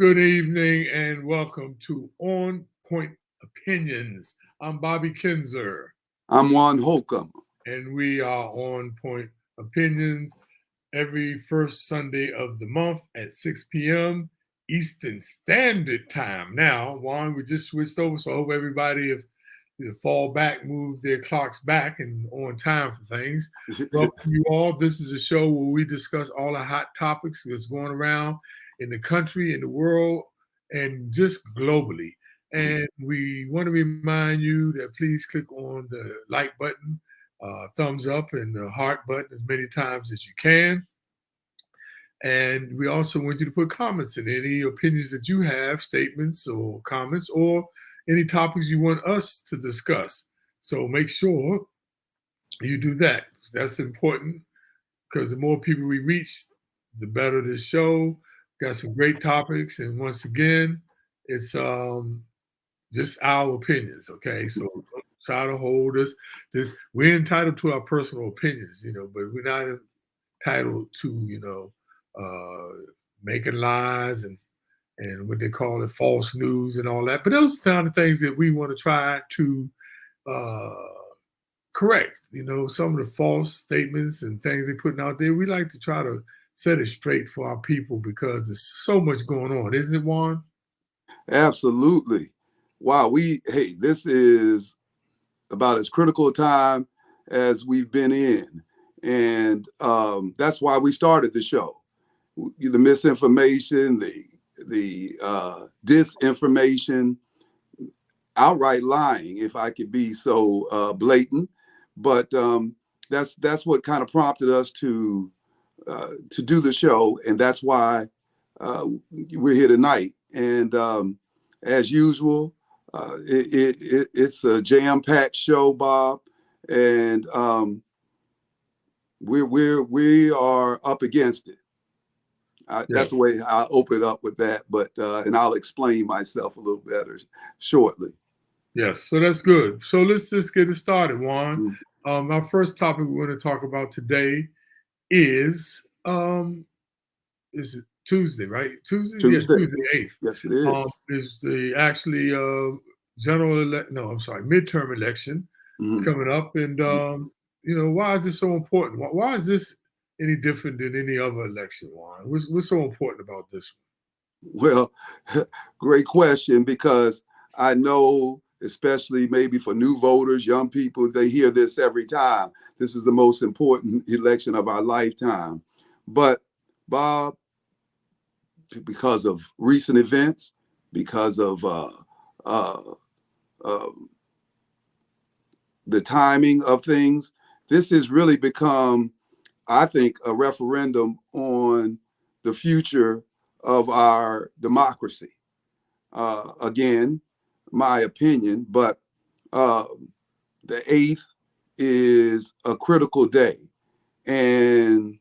Good evening and welcome to On Point Opinions. I'm Bobby Kinzer I'm Juan Holcomb. and we are On Point Opinions every first Sunday of the month at 6 p.m. Eastern Standard Time. Now, Juan, we just switched over, so I hope everybody have fall back, move their clocks back and on time for things. Welcome you all. This is a show where we discuss all the hot topics that's going around in the country, in the world, and just globally. And we want to remind you that please click on the like button, thumbs up, and the heart button as many times as you can. And we also want you to put comments in any opinions that you have, statements or comments, or any topics you want us to discuss. So make sure you do that. That's important because the more people we reach, the better this show. Got some great topics, and once again, it's just our opinions. Okay, so don't try to hold us. We're entitled to our personal opinions, but we're not entitled to making lies and what they call it false news and all that. But those are kind of things that we want to try to uh, correct. Some of the false statements and things they're putting out there, we like to try to set it straight for our people because there's so much going on, isn't it, Juan? Absolutely. Wow. This is about as critical a time as we've been in. And that's why we started the show. The misinformation, the disinformation, outright lying, if I could be so blatant. But that's what kind of prompted us to do the show, and that's why we're here tonight. And as usual, it's a jam-packed show, Bob, and we are up against it. That's the way I open up with that, but and I'll explain myself a little better shortly. Yes, so that's good. So let's just get it started, Juan. Our first topic we're going to talk about today is it Tuesday, right? Tuesday? Tuesday. Yes, Tuesday 8th. Yes, it is. Is the actually midterm election. It's coming up, and why is this so important? Why is this any different than any other election, Juan? What's so important about this one? Well, great question, because I know, especially maybe for new voters, young people, they hear this every time. This is the most important election of our lifetime. But Bob, because of recent events, because of the timing of things, this has really become, I think, a referendum on the future of our democracy. Again, my opinion, but the 8th is a critical day. And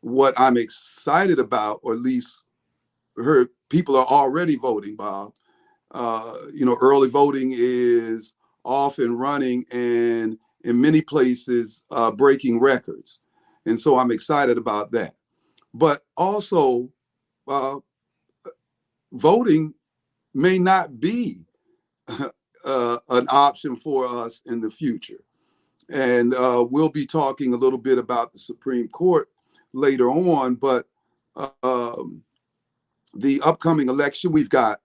what I'm excited about, or at least heard people are already voting, Bob. Early voting is off and running, and in many places breaking records. And so I'm excited about that. But also, voting may not be an option for us in the future. And we'll be talking a little bit about the Supreme Court later on, but the upcoming election, we've got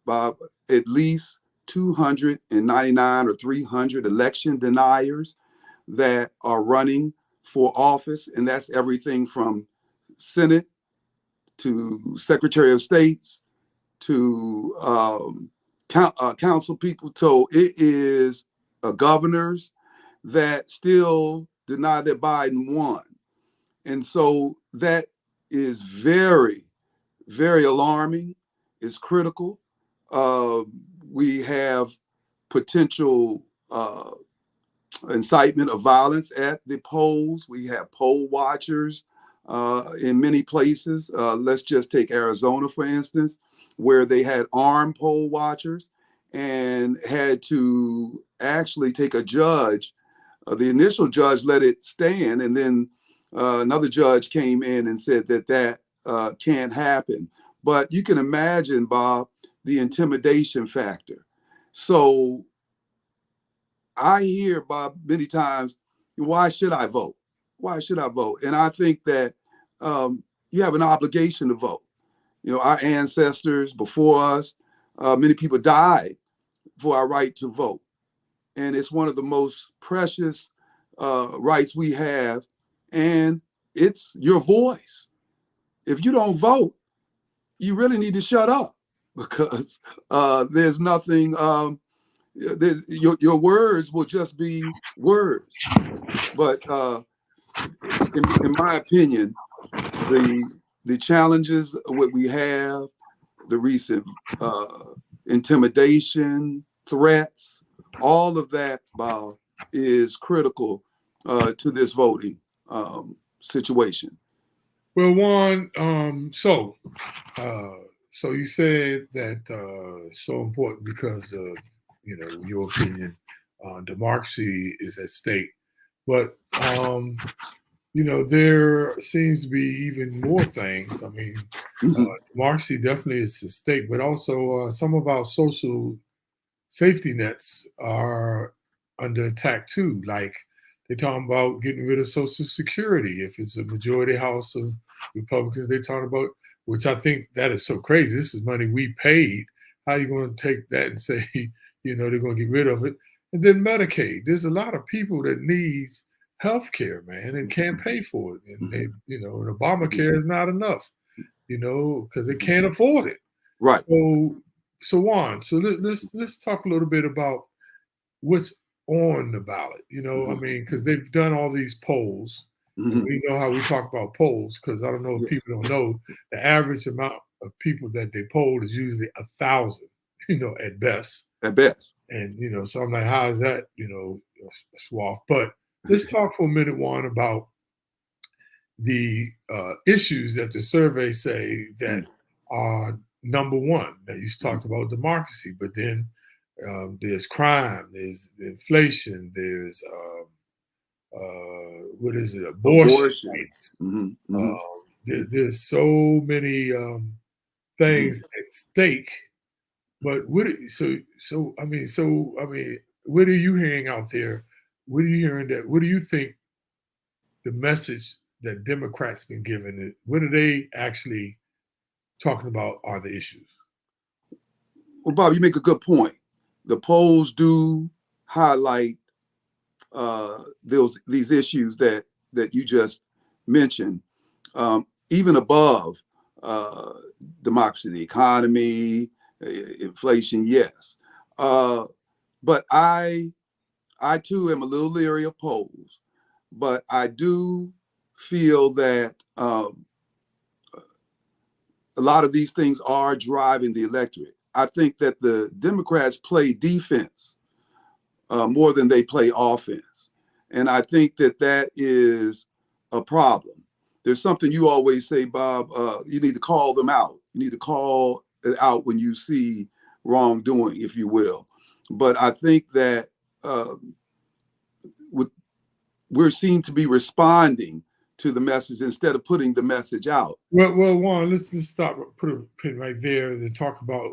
at least 299 or 300 election deniers that are running for office, and that's everything from Senate to Secretary of States to council people. So it is governors that still deny that Biden won. And so that is very, very alarming. It's critical. We have potential incitement of violence at the polls. We have poll watchers in many places. Let's just take Arizona, for instance, where they had armed poll watchers and had to actually take a judge. The initial judge let it stand, and then another judge came in and said that can't happen. But you can imagine, Bob, the intimidation factor. So I hear, Bob, many times, why should I vote? Why should I vote? And I think that you have an obligation to vote. You know, our ancestors before us, many people died for our right to vote. And it's one of the most precious rights we have. And it's your voice. If you don't vote, you really need to shut up, because there's nothing, your words will just be words. But in my opinion, the challenges what we have, the recent intimidation, threats, all of that, Bob, is critical to this voting situation. Well, Juan, so you said that it's so important because of, you know, your opinion, democracy is at stake. But you know, there seems to be even more things. I mean, democracy definitely is at stake, but also some of our social safety nets are under attack too. Like they're talking about getting rid of Social Security. If it's a majority House of Republicans, they're talking about, which I think that is so crazy. This is money we paid. How are you going to take that and say, you know, they're going to get rid of it? And then Medicaid. There's a lot of people that needs health care, man, and can't pay for it. And they, you know, and Obamacare is not enough, you know, because they can't afford it. Right. So Juan, so let's talk a little bit about what's on the ballot. You know, I mean, because they've done all these polls, and we know how we talk about polls. Because I don't know if people don't know, the average amount of people that they polled is usually 1,000, you know, at best. At best. And you know, so I'm like, how is that, you know, a swath? But let's talk for a minute, Juan, about the issues that the surveys say that are number one. Now you talked about democracy, but then there's crime, there's inflation, there's what is it, abortion rights. There's so many things at stake. But what? I mean, what are you hearing out there? What are you hearing that? What do you think the message that Democrats been giving it? What are they actually talking about are the issues? Well, Bob, you make a good point. The polls do highlight these issues that you just mentioned, even above democracy, the economy, inflation. Yes, but I too am a little leery of polls, but I do feel that a lot of these things are driving the electorate. I think that the Democrats play defense more than they play offense. And I think that that is a problem. There's something you always say, Bob, you need to call them out. You need to call it out when you see wrongdoing, if you will. But I think that we're seen to be responding to the message instead of putting the message out. Well, Juan, let's stop, put a pin right there and talk about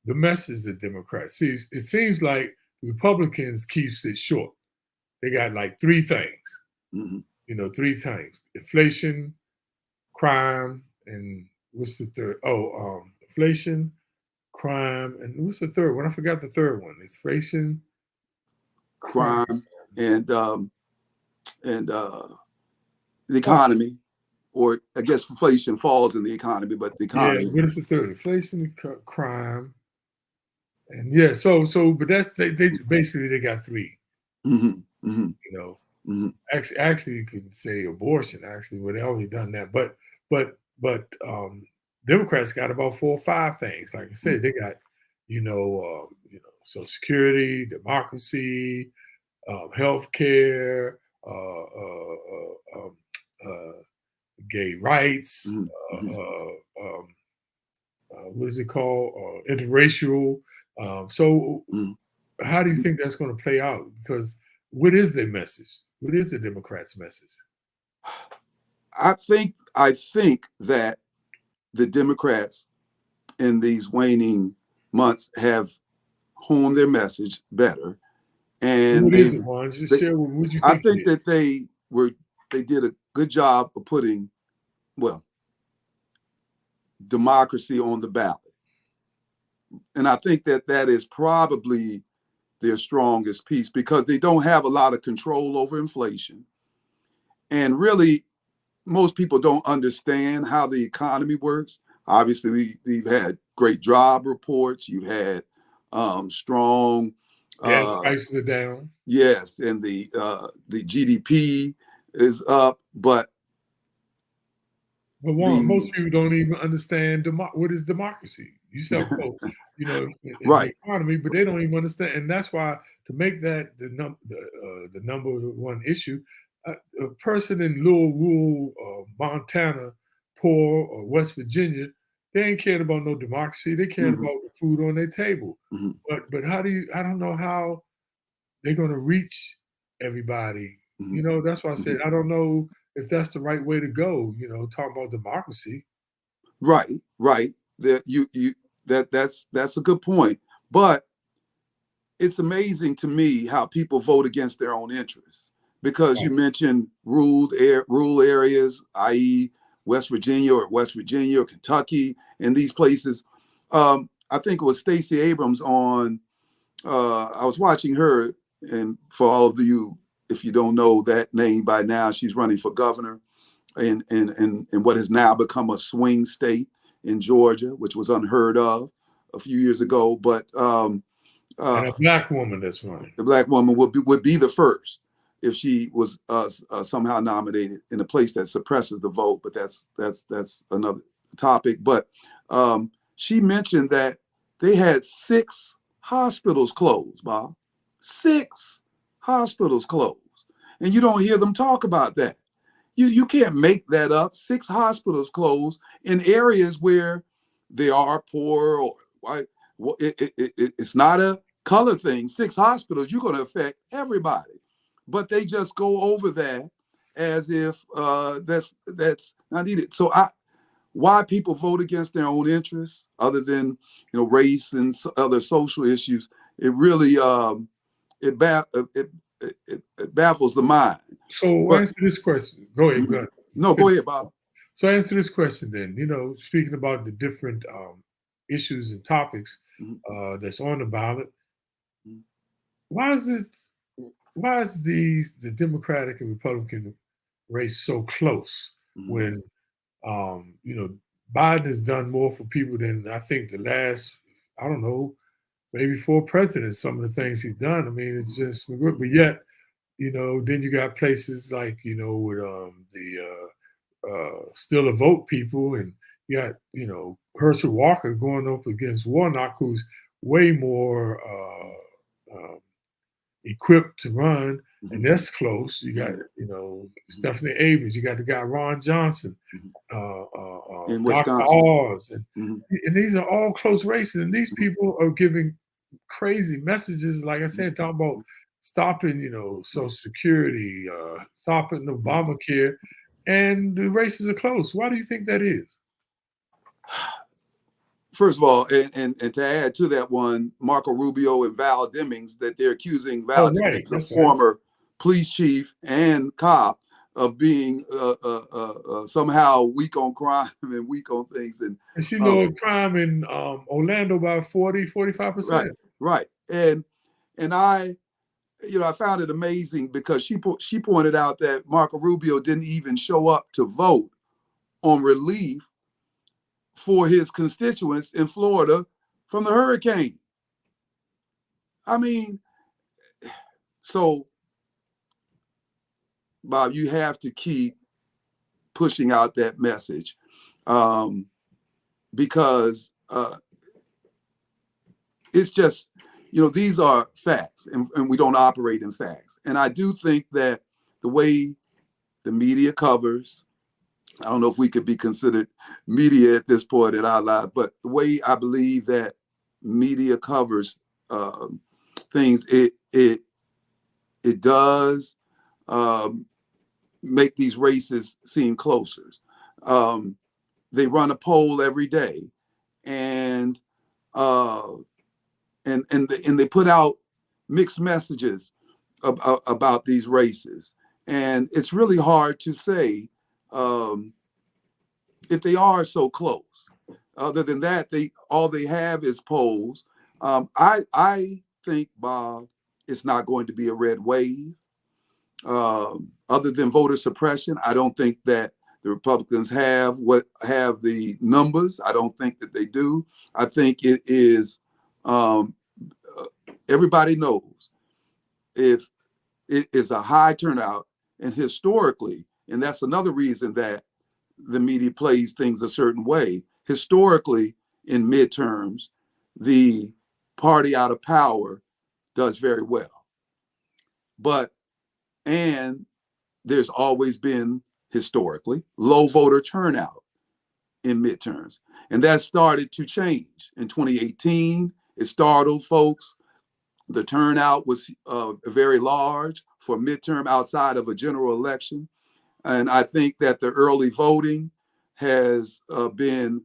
the message that Democrats see. It seems like Republicans keeps it short. They got like three things, you know, three things: inflation, crime, and what's the third? Oh, inflation, crime, and what's the third one? I forgot the third one. Inflation, crime, and the economy, or I guess inflation falls in the economy, but the economy. Yeah, what is the third? Inflation, crime, and yeah. So, but that's they basically they got three. You know, actually, you could say abortion. Actually, well, they already done that, but Democrats got about 4 or 5 things. Like I said, they got Social Security, democracy, health care, gay rights, what is it called? Interracial. How do you think that's going to play out? Because what is their message? What is the Democrats' message? I think that the Democrats in these waning months have honed their message better, and What is it, Juan? Just they share what you I think it think is. that they did a good job of putting, well, democracy on the ballot. And I think that that is probably their strongest piece, because they don't have a lot of control over inflation. And really, most people don't understand how the economy works. Obviously, we've had great job reports. You've had strong, Gas uh, prices are down. yes, and the GDP is up, but Juan, most the people don't even understand what is democracy. You said, quote, in the right. economy, but they don't even understand. And that's why, to make that the number one issue, a person in rural Montana, poor, or West Virginia, they ain't cared about no democracy. They cared Mhm, about the food on their table. mhm, But I don't know how they're going to reach everybody. mhm, That's why I said mhm. I don't know if that's the right way to go. Talk about democracy. Right, right. That that's a good point. But it's amazing to me how people vote against their own interests. Because you Right. mentioned rural areas, i.e., West Virginia or Kentucky, and these places. I think it was Stacey Abrams on. I was watching her, and for all of you, if you don't know that name by now, she's running for governor in what has now become a swing state in Georgia, which was unheard of a few years ago. But And a black woman that's running. the black woman would be the first if she was somehow nominated in a place that suppresses the vote. But that's another topic. But she mentioned that they had 6 hospitals closed, Bob. 6 hospitals closed, and you don't hear them talk about that. You can't make that up. 6 hospitals closed in areas where they are poor or white. Well, it's not a color thing. 6 hospitals, you're going to affect everybody, but they just go over that as if that's not needed. So why people vote against their own interests, other than race and other social issues, it really it, ba- it baffles the mind. So But answer this question. Go ahead. Go ahead. no, go ahead, Bob. So answer this question then. Speaking about the different issues and topics Mhm, that's on the ballot, mhm, why is it? Why is the Democratic and Republican race so close mhm, when Biden has done more for people than I think the last, I don't know, maybe 4 presidents, some of the things he's done. I mean, it's just, but yet, then you got places like, with the still a vote people, and you got, Herschel Walker going up against Warnock, who's way more equipped to run, mhm, and that's close. You got, mhm, mhm, Stephanie Abrams, you got the guy Ron Johnson, mhm. In Dr. Wisconsin. Oz, and Mhm, these are all close races, and these mhm, people are giving crazy messages. Like I mhm, said, talking about stopping, Social Security, stopping mhm. Obamacare, and the races are close. Why do you think that is? First of all, and to add to that one, Marco Rubio and Val Demings, that they're accusing Oh, Val right, Demings, a that's right. former police chief and cop, of being somehow weak on crime and weak on things. And And she um, lowered crime in Orlando by 45%. right, right, and I found it amazing because she pointed out that Marco Rubio didn't even show up to vote on relief for his constituents in Florida from the hurricane. I mean, so Bob, you have to keep pushing out that message, um, because it's just, these are facts, and we don't operate in facts. And I do think that the way the media covers, I don't know if we could be considered media at this point in our life, but the way I believe that media covers things, it does um, make these races seem closer. Um, they run a poll every day, and they put out mixed messages about these races, and it's really hard to say if they are so close. Other than that, all they have is polls. I think, Bob, it's not going to be a red wave. Other than voter suppression, I don't think that the Republicans have the numbers. I don't think that they do. I think it is. Everybody knows if it is a high turnout, and historically, and that's another reason that the media plays things a certain way. Historically, in midterms, the party out of power does very well. And there's always been, historically, low voter turnout in midterms. And that started to change. In 2018, it startled folks. The turnout was very large for midterm outside of a general election. And I think that the early voting has been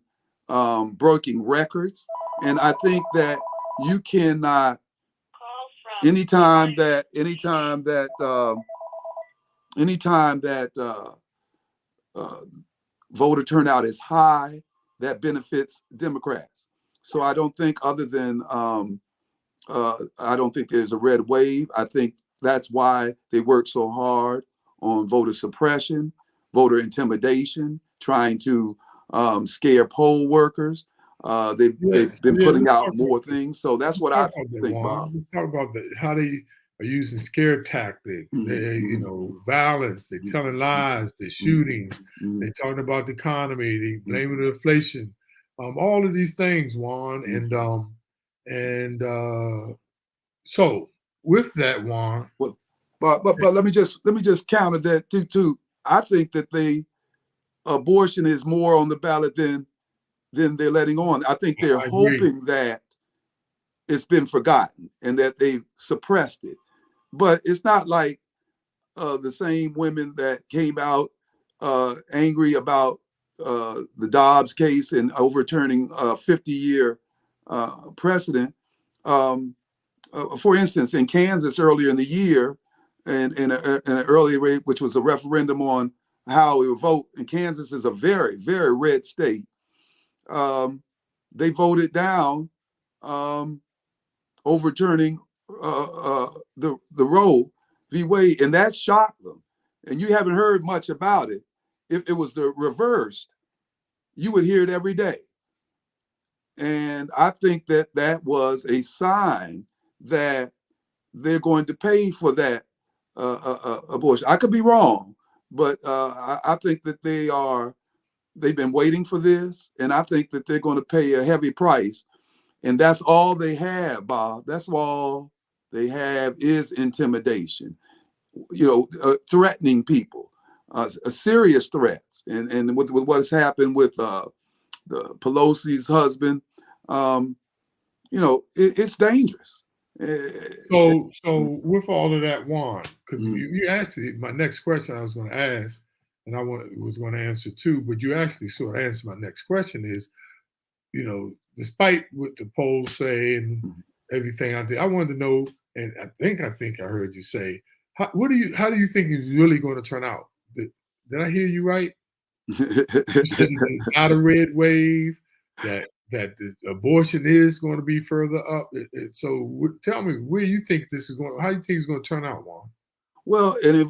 breaking records. And I think that you cannot, anytime that voter turnout is high, that benefits Democrats. So I don't think, other than I don't think there's a red wave. I think that's why they work so hard on voter suppression, voter intimidation, trying to scare poll workers. They've been putting out more things. So that's what I think, Bob. Let's talk about how they are using scare tactics, violence, they're telling lies, they're shooting, they're talking about the economy, they're blaming the inflation, all of these things, Juan. So with that, Juan. Well, but let me just counter that too. I think that abortion is more on the ballot than they're letting on. I think they're hoping that it's been forgotten and that they've suppressed it. But it's not like the same women that came out angry about the Dobbs case and overturning a 50-year precedent. For instance, in Kansas earlier in the year, in an early rate, which was a referendum on how we would vote, and Kansas is a very, very red state, they voted down overturning the Roe v. Wade, and that shocked them. And you haven't heard much about it. If it was the reversed, you would hear it every day. And I think that was a sign that they're going to pay for that abortion. I could be wrong, but I think that they've been waiting for this, and I think that they're going to pay a heavy price. And that's all they have, Bob. That's all they have is intimidation, threatening people, serious threats. And with what has happened with the Pelosi's husband, it's dangerous. So with all of that, Juan, because you actually, my next question I was going to ask, and I was going to answer too, but you actually sort of answered my next question is, despite what the polls say and everything out there, I wanted to know, and I think I heard you say, how do you think it's really going to turn out? Did I hear you right? It's not a red wave, that the abortion is going to be further up. So tell me, where you think this is going? How do you think it's going to turn out, Juan? Well, and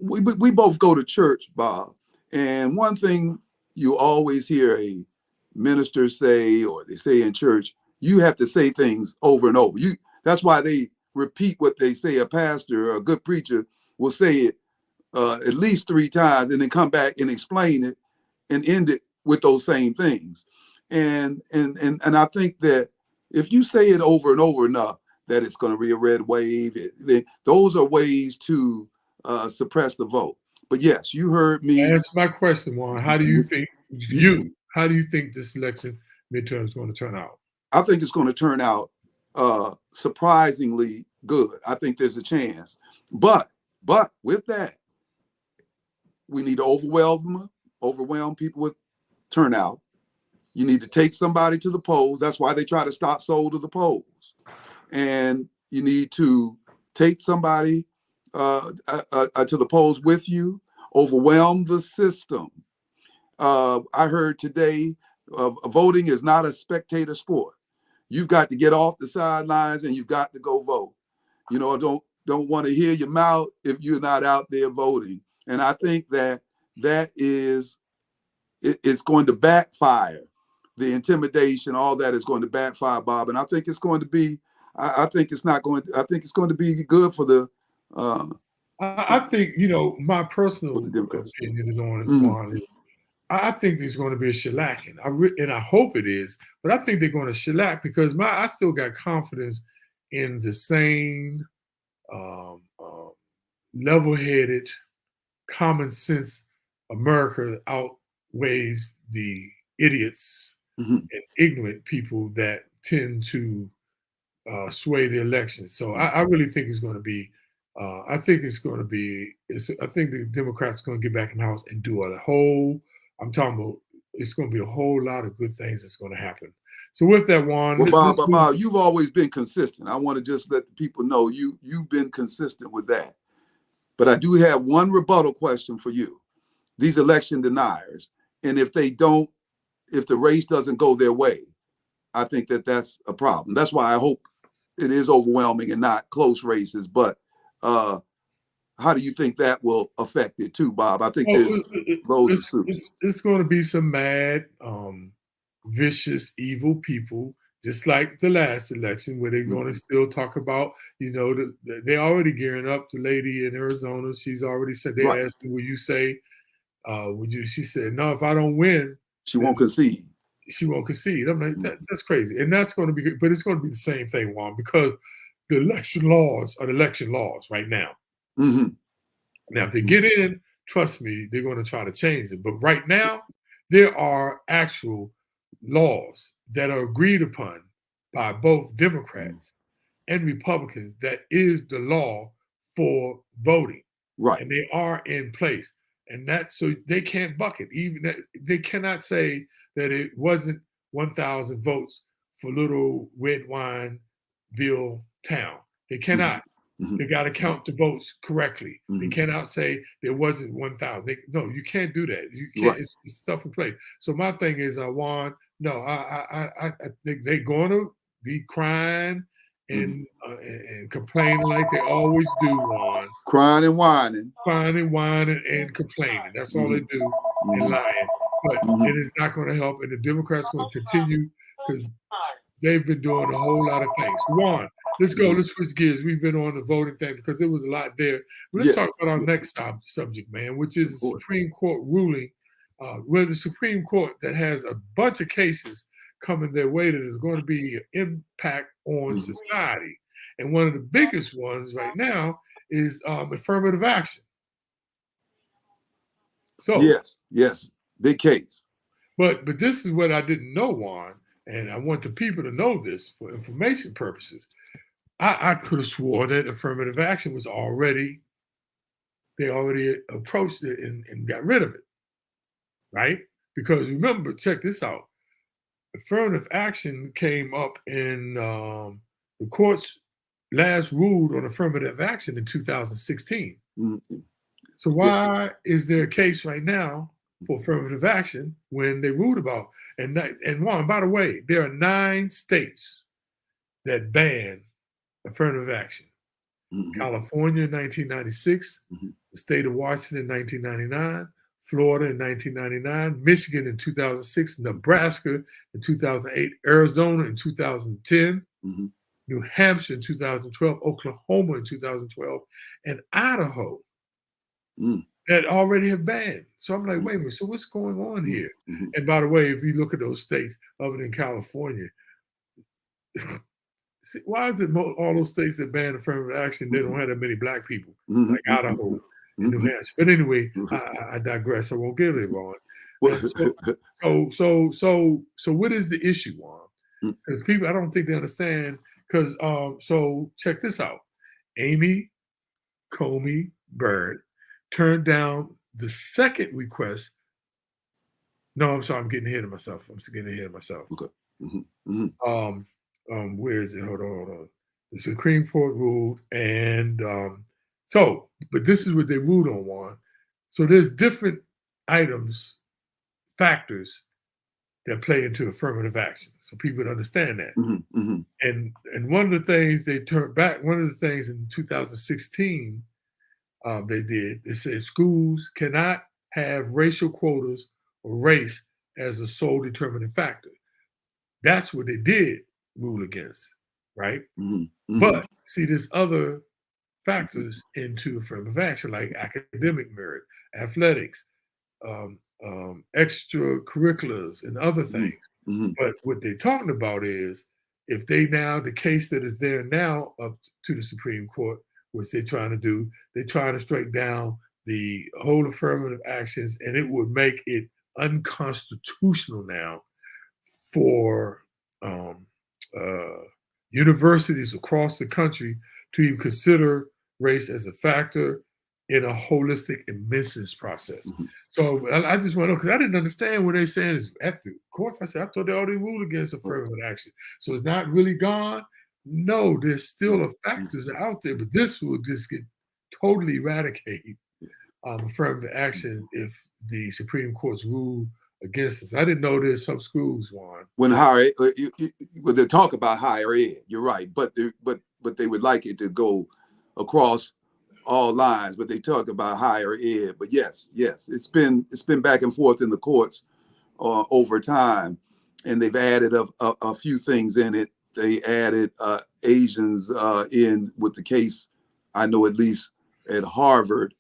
we both go to church, Bob. And one thing you always hear a minister say, or they say in church, you have to say things over and over. That's why they repeat what they say. A pastor or a good preacher will say it at least 3 times and then come back and explain it and end it with those same things. And I think that if you say it over and over enough, that it's going to be a red wave, those are ways to suppress the vote. But yes, you heard me. Answer my question, Juan. How do you think this election midterm is going to turn out? I think it's going to turn out surprisingly good. I think there's a chance. But with that, we need to overwhelm people with turnout. You need to take somebody to the polls. That's why they try to stop Soul to the polls. And you need to take somebody to the polls with you, overwhelm the system. I heard today, voting is not a spectator sport. You've got to get off the sidelines and you've got to go vote. You know, don't want to hear your mouth if you're not out there voting. And I think that is, it's going to backfire. The intimidation, all that is going to backfire, Bob. And I think it's going to be, I think it's going to be good for the. I think, you know, my personal opinion is on this one is, I think there's going to be a shellacking. And I hope it is, but I think they're going to shellac because I still got confidence in the sane, level-headed, common sense America outweighs the idiots and ignorant people that tend to sway the election. So I really think it's going to be. I think the Democrats are going to get back in the House and do a whole. I'm talking about. It's going to be a whole lot of good things that's going to happen. So with that, Juan. Well, Bob, you've always been consistent. I want to just let the people know you've been consistent with that. But I do have one rebuttal question for you. These election deniers, and if the race doesn't go their way, I think that's a problem. That's why I hope it is overwhelming and not close races. But how do you think that will affect it too, Bob? I think it's going to be some mad, vicious, evil people, just like the last election, where they're going to still talk about, you know, they're already gearing up. The lady in Arizona, she's already said, they asked her, will you say, she said, no, if I don't win, she won't concede. She won't concede. I'm like, that's crazy. And that's going to be good, but it's going to be the same thing, Juan, because the election laws are the election laws right now. Now, if they get in, trust me, they're going to try to change it. But right now, there are actual laws that are agreed upon by both Democrats and Republicans that is the law for voting. Right. And they are in place. And so they can't buck it. Even that, they cannot say that it wasn't 1,000 votes for little red wineville town. They cannot. They got to count the votes correctly. They cannot say there wasn't 1,000. No, you can't do that. You can't. It's stuff in place. So my thing is, Juan, no, I think they're going to be crying and complaining like they always do, Juan. Crying and whining. Crying and whining and complaining. That's all they do, and lying. But it is not going to help, and the Democrats will continue because they've been doing a whole lot of things. Juan, let's go. Let's switch gears. We've been on the voting thing because there was a lot there. But let's talk about our next subject, man, which is the Supreme Court ruling, where the Supreme Court that has a bunch of cases coming their way that is going to be an impact on society. And one of the biggest ones right now is affirmative action. So yes, big case. But this is what I didn't know, Juan, and I want the people to know this for information purposes. I could have swore that affirmative action was they already approached it and got rid of it, right? Because remember, check this out. Affirmative action came up in the courts last ruled on affirmative action in 2016. So why is there a case right now for affirmative action when they ruled about and Juan, by the way, there are 9 states that ban affirmative action. California in 1996, the state of Washington in 1999, Florida in 1999, Michigan in 2006, Nebraska in 2008, Arizona in 2010, New Hampshire in 2012, Oklahoma in 2012, and Idaho that already have banned. So I'm like, wait a minute, so what's going on here? And by the way, if you look at those states other than California, see, why is it all those states that ban affirmative action, they don't have that many black people, like Idaho and New Hampshire? But anyway, I digress. I won't get it wrong. So what is the issue, Juan? Because people, I don't think they understand. Because so check this out. Amy Coney Barrett turned down the second request No, I'm sorry, I'm getting ahead of myself. I'm getting ahead of myself. Okay. Mhm. Where is it? Hold on. The Supreme Court ruled, and so, but this is what they ruled on, Juan. So there's different items, factors that play into affirmative action, so people understand that. Mhm. Mhm. And one of the things they turned back, one of the things in 2016 they did, they said schools cannot have racial quotas or race as a sole determining factor. That's what they did rule against, right? Mhm. Mhm. But see, there's other factors into affirmative action, like academic merit, athletics, extracurriculars, and other Mhm. things. Mhm. But what they're talking about is if they now, the case that is there now up to the Supreme Court, which they're trying to do, they're trying to strike down the whole affirmative actions, and it would make it unconstitutional now for um, uh, universities across the country to even consider race as a factor in a holistic admissions process. Mhm. So I just want to know because I didn't understand what they're saying is at the courts. I said I thought they already ruled against affirmative action, so it's not really gone. No, there's still a factors out there, but this will just get totally eradicated affirmative action if the Supreme Court's rule against us. I didn't know there's some schools, Juan. When higher, when they talk about higher ed, you're right, but they would like it to go across all lines. But they talk about higher ed. But yes, it's been back and forth in the courts over time, and they've added a few things in it. They added Asians in with the case. I know at least at Harvard,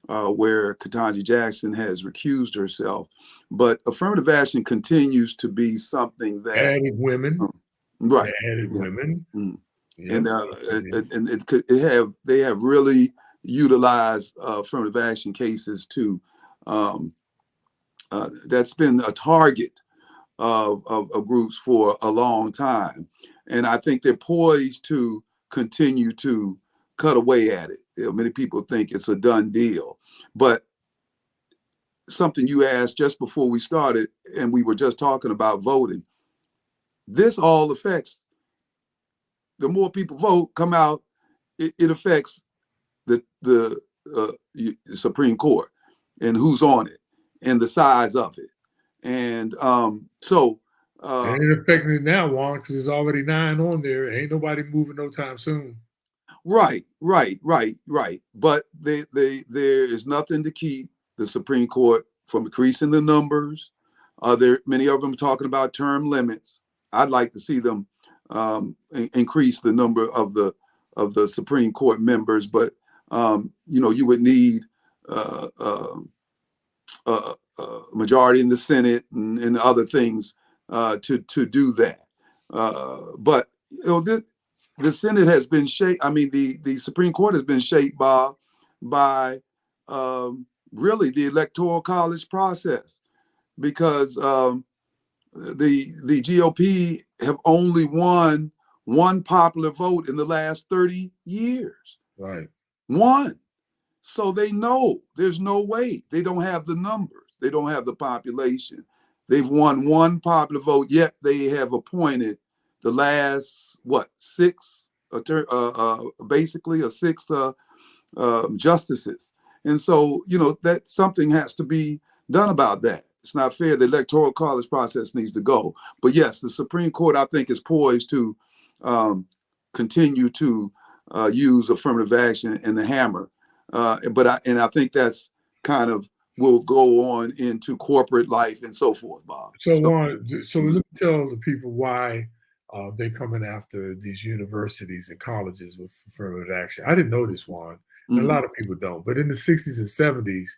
where Ketanji Jackson has recused herself. But affirmative action continues to be something that, Added women. right, Added yeah. women. Mm. Yep. And they have really utilized affirmative action cases too. Um, that's been a target of groups for a long time, and I think they're poised to continue to cut away at it. Many people think it's a done deal, but something you asked just before we started, and we were just talking about voting. This all affects, the more people vote, come out, it affects the Supreme Court and who's on it and the size of it. And And it affecting it now, Juan, because there's already 9 on there. Ain't nobody moving no time soon. right. But there is nothing to keep the Supreme Court from increasing the numbers. There many of them talking about term limits. I'd like to see them increase the number of the Supreme Court members, but you would need uh, uh, majority in the Senate and other things to do that. But the Senate has been shaped. I mean, the Supreme Court has been shaped by really the Electoral College process, because the GOP have only won one popular vote in the last 30 years. Right. One. So they know there's no way. They don't have the numbers. They don't have the population. They've won one popular vote, yet they have appointed the last, six, basically, six justices. And so, that something has to be done about that. It's not fair. The Electoral College process needs to go. But yes, the Supreme Court, I think, is poised to continue to use affirmative action and the hammer. But I think that's kind of will go on into corporate life and so forth, Bob. So, Juan, let me tell the people why they're coming after these universities and colleges with affirmative action. I didn't know this, Juan. A lot of people don't. But in the 60s and 70s,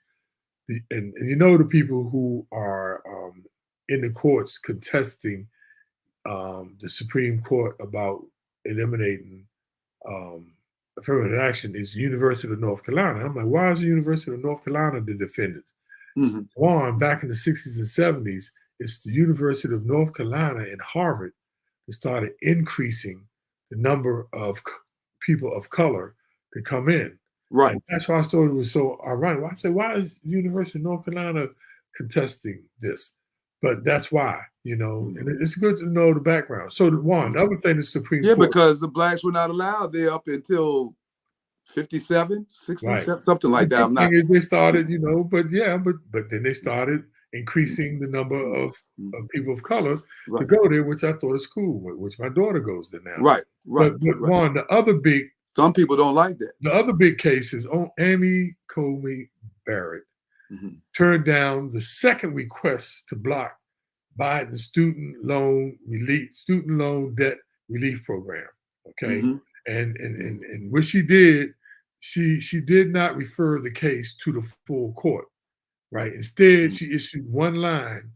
and the people who are in the courts contesting the Supreme Court about eliminating affirmative action is the University of North Carolina. I'm like, why is the University of North Carolina the defendants? Juan, back in the 60s and 70s, it's the University of North Carolina and Harvard that started increasing the number of people of color to come in. Right. And that's why I thought it was so ironic. I say, why is the University of North Carolina contesting this? but that's why, and it's good to know the background. So the other thing, the Supreme Yeah, Court, because the blacks were not allowed there up until 57, right? 67, something The like that. good I'm not. thing is they started, but then they started increasing the number of people of color to Right, go there, which I thought is cool, which my daughter goes there now. right, right, But right. Juan, Some people don't like that. the other big case is on Amy Coney Barrett Mhm. turned down the second request to block Biden's student loan debt relief program. Okay. Mhm. And what she did, she did not refer the case to the full court, right? Instead, she issued one line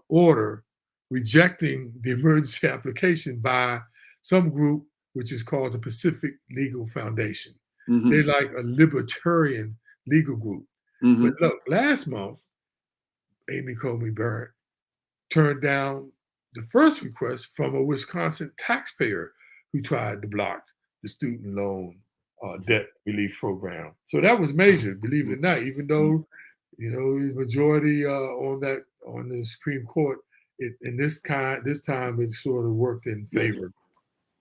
order rejecting the emergency application by some group which is called the Pacific Legal Foundation. They're Mhm. like a libertarian legal group. But Mhm. look, last month, Amy Coney Barrett turned down the first request from a Wisconsin taxpayer who tried to block the student loan debt relief program. So that was major, believe it or not, even though, the majority on the Supreme Court, this time it sort of worked in Yeah. favor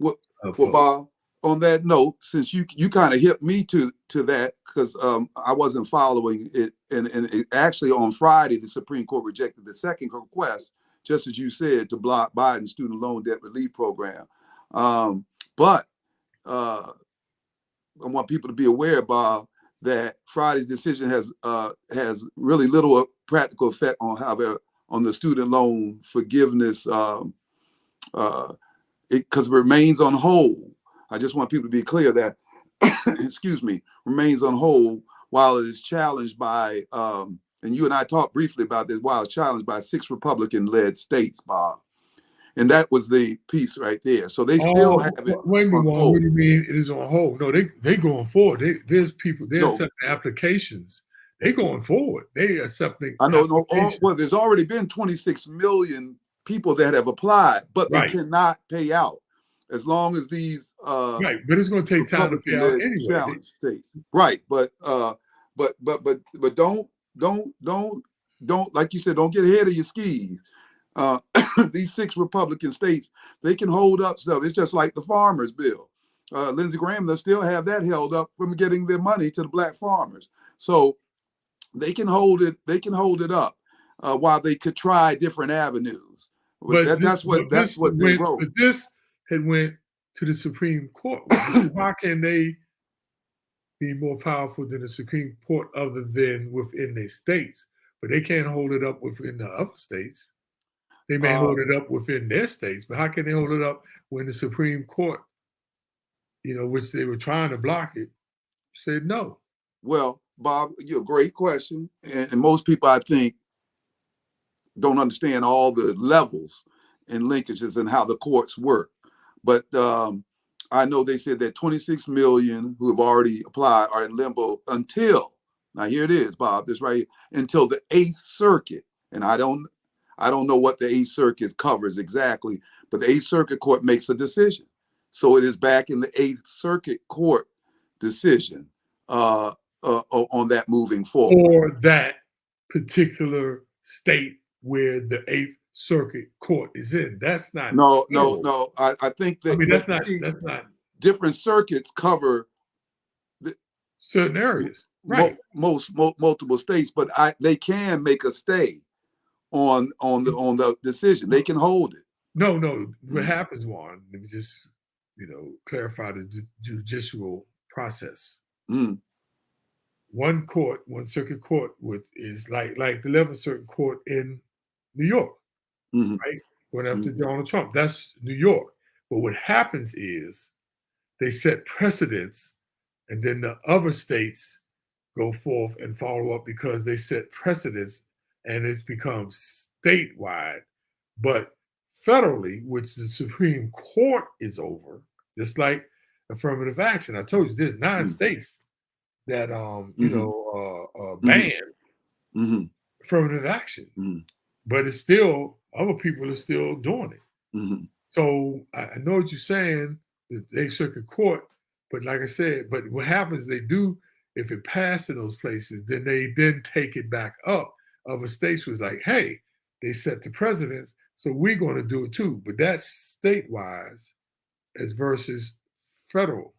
Well, of well, folks. Bob, on that note, since you kind of hit me to that because I wasn't following it, and actually on Friday the Supreme Court rejected the second request, just as you said, to block Biden's student loan debt relief program. But I want people to be aware, Bob, that Friday's decision has really little practical effect on on the student loan forgiveness. Because it remains on hold. I just want people to be clear that, excuse me, remains on hold while it is challenged by, and you and I talked briefly about this, while it's challenged by 6 Republican-led states, Bob. And that was the piece right there. So they still Oh, have it wait a minute, on Juan, what hold. do you mean it is on hold? No, they going forward. There's people, they're No, accepting applications. They going forward. They accepting I know, applications. well, there's already been 26 million people that have applied, but they Right, cannot pay out as long as these right. But it's going to take time to pay out Republican-led anyway. challenge states. Right, but don't like you said, don't get ahead of your skis. Uh, these 6 Republican states, they can hold up stuff. It's just like the farmers bill. Lindsey Graham, they'll still have that held up from getting their money to the black farmers. So they can hold it. They can hold it up while they could try different avenues. But That's what they wrote. this had went to the Supreme Court. Why can they be more powerful than the Supreme Court other than within their states? But they can't hold it up within the other states. They may Uh, hold it up within their states, but how can they hold it up when the Supreme Court, which they were trying to block it, said no? well, Bob, you're a great question, and most people, I think, don't understand all the levels and linkages and how the courts work. But I know they said that 26 million who have already applied are in limbo until, now here it is, Bob, this right here, until the Eighth Circuit. And I don't know what the Eighth Circuit covers exactly, but the Eighth Circuit Court makes a decision. So it is back in the Eighth Circuit Court decision on that moving forward. Or that particular state where the Eighth Circuit Court is in. That's not federal. No. I think I that, mean, that that's see, not different circuits cover the, certain areas, right? multiple states, but they can make a stay on the decision. They can hold it. No. What happens, Juan? Let me just clarify the judicial process. Mm. One circuit court is like the 11th Circuit Court in New York, Mm-hmm. right? Going after Mm-hmm. Donald Trump. That's New York. But what happens is they set precedents, and then the other states go forth and follow up because they set precedents, and it becomes statewide. But federally, which the Supreme Court is over, just like affirmative action. I told you there's 9 Mm-hmm. states that Mm-hmm. ban Mm-hmm. affirmative action, Mm-hmm. but it's still other people are still doing it. Mm-hmm. So I know what you're saying, the Eighth Circuit Court, but like I said, but what happens, they do, if it passes in those places, then they take it back up other states was like, hey, they set the precedents, so we're going to do it too. But that's state-wise as versus federal.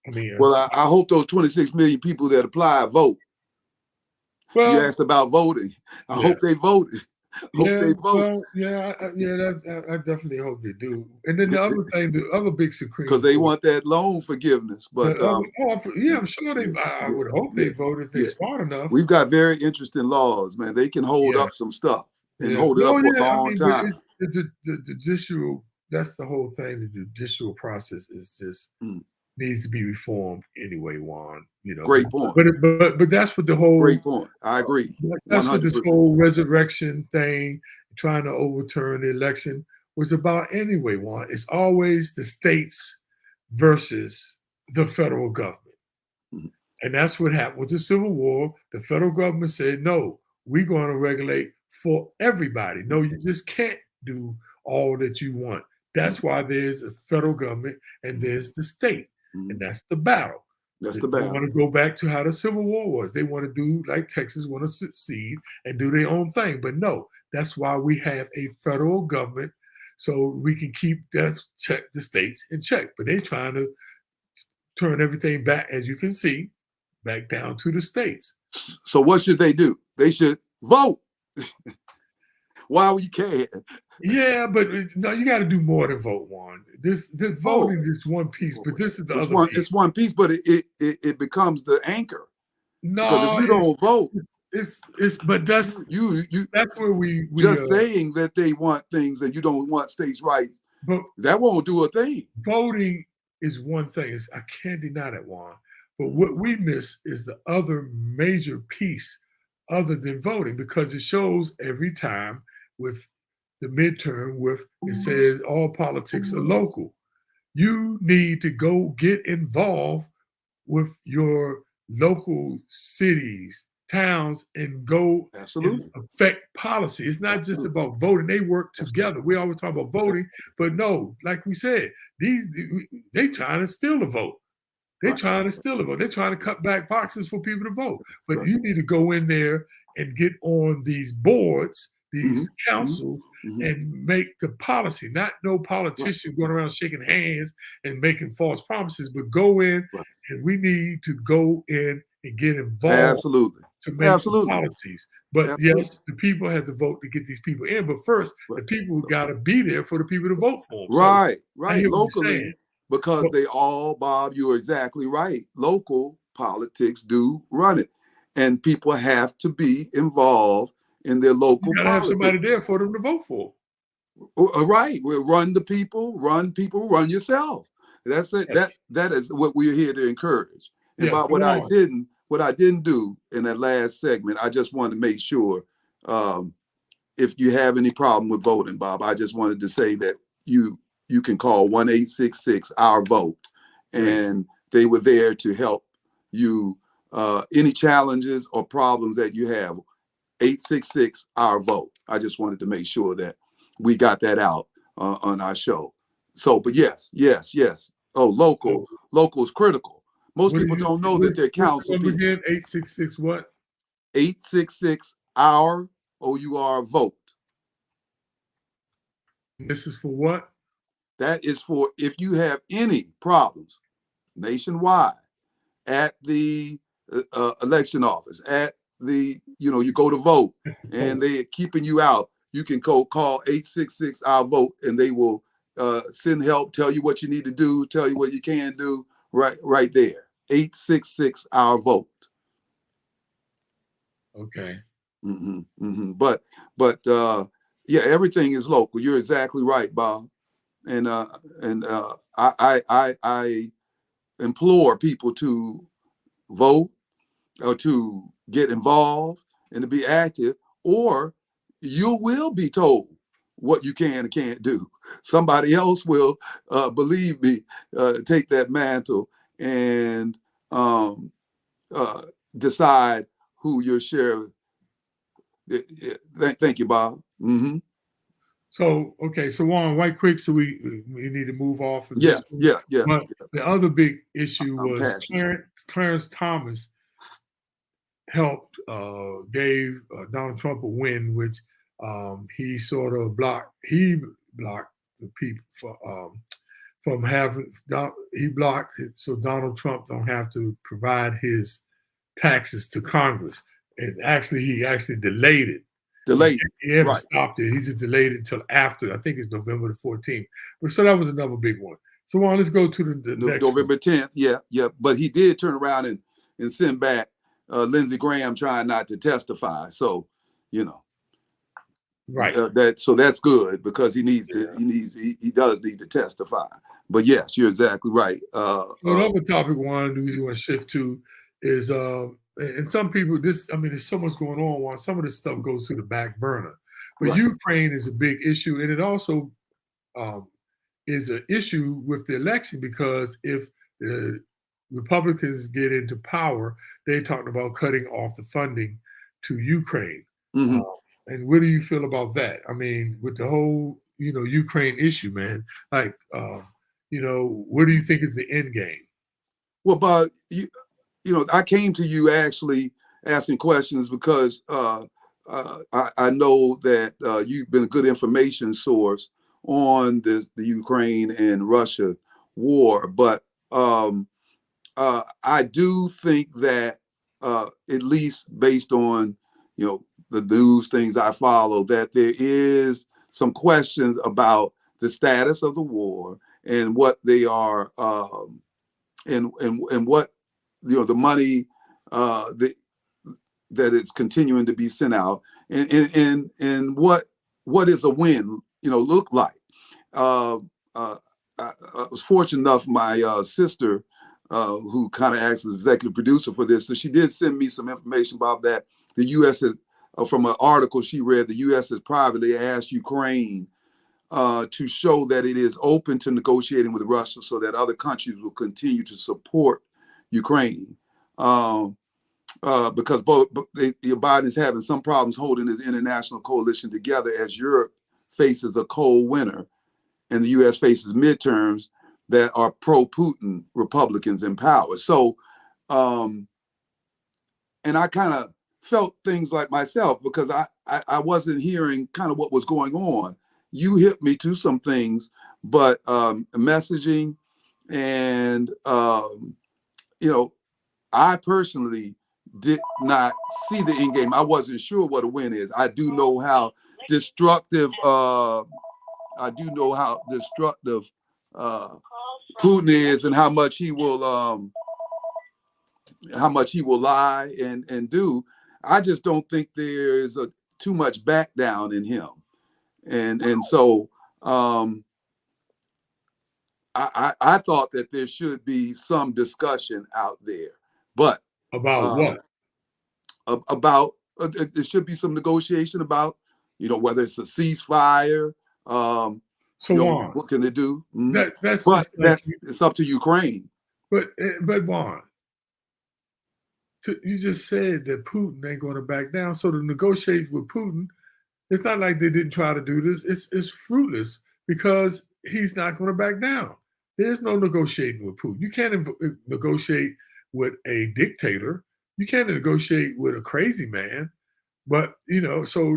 I mean, Well, I hope those 26 million people that apply vote. You well, asked about voting. I yeah. hope they voted. Hope Yeah, they vote well, yeah, I definitely hope they do. And then the other thing, the other big Supreme because they Court, want that loan forgiveness. the But other, yeah, I'm sure they. yeah, I yeah, would hope they yeah, vote if they're yeah. smart enough. We've got very interesting laws, man. They can hold Yeah, up some stuff and yeah. hold it up No, for a yeah. I long mean, but time. the judicial. That's the whole thing. The judicial process is just Mm. needs to be reformed anyway, Juan. Great point. But that's what the whole. Great point. I agree. That's what this 100%. whole resurrection thing, trying to overturn the election, was about anyway, Juan. It's always the states versus the federal government. Mhm. And that's what happened with the Civil War. The federal government said, no, we're going to regulate for everybody. No, you just can't do all that you want. That's why there's a federal government and there's the state. And that's the battle. That's They the battle. want to go back to how the Civil War was. They want to do like Texas want to succeed and do their own thing. But no, that's why we have a federal government so we can keep the states in check. But they're trying to turn everything back, as you can see, back down to the states. So what should they do? They should vote. While we can. Yeah, but no, you got to do more than vote, Juan. This voting is one piece, but this is the other piece. It's one piece, but it becomes the anchor. No, because if you don't vote, but that's that's where we just saying that they want things and you don't want states' rights, but that won't do a thing. Voting is one thing. I can't deny that, Juan. But what we miss is the other major piece other than voting, because it shows every time with the midterm it says all politics are local. You need to go get involved with your local cities, towns, and go and affect policy. It's not just about voting. They work together. We always talk about voting, but no, like we said, they trying to steal the vote. They're trying to steal a vote. They're trying to cut back boxes for people to vote. But you need to go in there and get on these boards, these councils, and make the policy. Not no politician going around shaking hands and making false promises, but go in and we need to go in and get involved to make policies. But yes, the people have to vote to get these people in. But first, the people got to be there for the people to vote for them. Right. Locally. Because they all, Bob, you're exactly right. Local politics do run it. And people have to be involved in their local you gotta politics. Have somebody there for them to vote for. Right. We'll run the people, run yourself. That's it. Yes. That is what we're here to encourage. And yes, Bob, what I didn't do in that last segment, I just wanted to make sure if you have any problem with voting, Bob, I just wanted to say that you can call 1-866-OUR-VOTE, and they were there to help you. Any challenges or problems that you have, 866-OUR-VOTE. I just wanted to make sure that we got that out on our show. So, but yes. Oh, local is critical. Most people don't know that they're council people. Again, 866 what? 866-OUR-VOTE. This is for what? That is for if you have any problems nationwide at the election office, at the, you go to vote and they're keeping you out, you can call 866-OUR-VOTE and they will send help, tell you what you need to do, tell you what you can do right there. 866-OUR-VOTE. Okay. But yeah, everything is local. You're exactly right, Bob. And I implore people to vote or to get involved and to be active, or you will be told what you can and can't do. Somebody else will, believe me, take that mantle and decide who your sheriff. Thank you, Bob. So, okay, so Juan, right quick, so we need to move off of this. Yeah. But the other big issue was Clarence Thomas helped gave Donald Trump a win, which he sort of blocked. He blocked the people from having. He blocked it so Donald Trump don't have to provide his taxes to Congress. And actually, he actually delayed it. Delayed. He haven't Right. stopped it. He just delayed it until after. I think it's November the 14th. But so that was another big one. So Juan, let's go to the next November one. 10th. Yeah, yeah. But he did turn around and send back Lindsey Graham trying not to testify. So, you know, Right. So that's good because he needs to. He does need to testify. But yes, you're exactly right. So another topic, Juan, we want to shift to is and some people, there's so much going on. Juan, some of this stuff goes to the back burner, but Right. Ukraine is a big issue, and it also is an issue with the election because if the Republicans get into power, they talked about cutting off the funding to Ukraine. Mhm. And what do you feel about that? I mean, with the whole, Ukraine issue, man, like, what do you think is the end game? Well, but I came to you actually asking questions because I know that you've been a good information source on the Ukraine and Russia war, but I do think that at least based on the news things I follow, that there is some questions about the status of the war and what they are and what the money that it's continuing to be sent out and what is a win look like. I was fortunate enough, my sister who kind of acts as executive producer for this, so she did send me some information about that. The U.S. has, from an article she read, the U.S. has privately asked Ukraine to show that it is open to negotiating with Russia so that other countries will continue to support Ukraine. Because Biden is having some problems holding his international coalition together as Europe faces a cold winter and the U.S. faces midterms that are pro-Putin Republicans in power. So, and I kind of felt things like myself because I wasn't hearing kind of what was going on. You hit me to some things, but messaging and, I personally did not see the end game. I wasn't sure what a win is. I do know how destructive Putin is and how much he will lie and do. I just don't think there's too much back down in him. And so I thought that there should be some discussion out there. But about what? About there should be some negotiation about whether it's a ceasefire. What can they do? It's up to Ukraine. But Juan, you just said that Putin ain't going to back down. So to negotiate with Putin, it's not like they didn't try to do this. It's fruitless because he's not going to back down. There's no negotiating with Putin. You can't negotiate with a dictator. You can't negotiate with a crazy man. But so